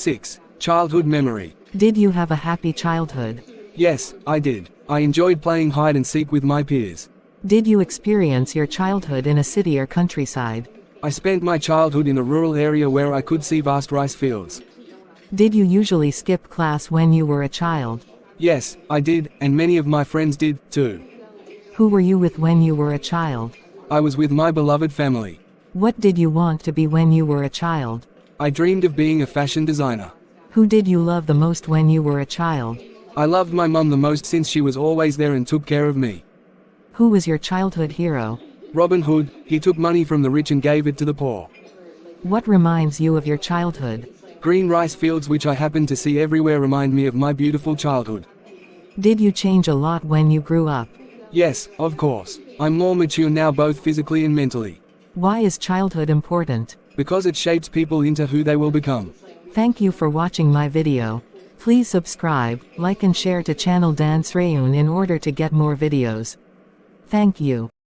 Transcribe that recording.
6. Childhood memory. Did you have a happy childhood? Yes, I did. I enjoyed playing hide and seek with my peers. Did you experience your childhood in a city or countryside? I spent my childhood in a rural area where I could see vast rice fields. Did you usually skip class when you were a child? Yes, I did, and many of my friends did, too. Who were you with when you were a child? I was with my beloved family. What did you want to be when you were a child? I dreamed of being a fashion designer. Who did you love the most when you were a child? I loved my mum the most since she was always there and took care of me. Who was your childhood hero? Robin Hood. He took money from the rich and gave it to the poor. What reminds you of your childhood? Green rice fields which I happen to see everywhere remind me of my beautiful childhood. Did you change a lot when you grew up? Yes, of course. I'm more mature now both physically and mentally. Why is childhood important? Because it shapes people into who they will become. Thank you for watching my video. Please subscribe, like and share to channel Dan Sreyoun in order to get more videos. Thank you.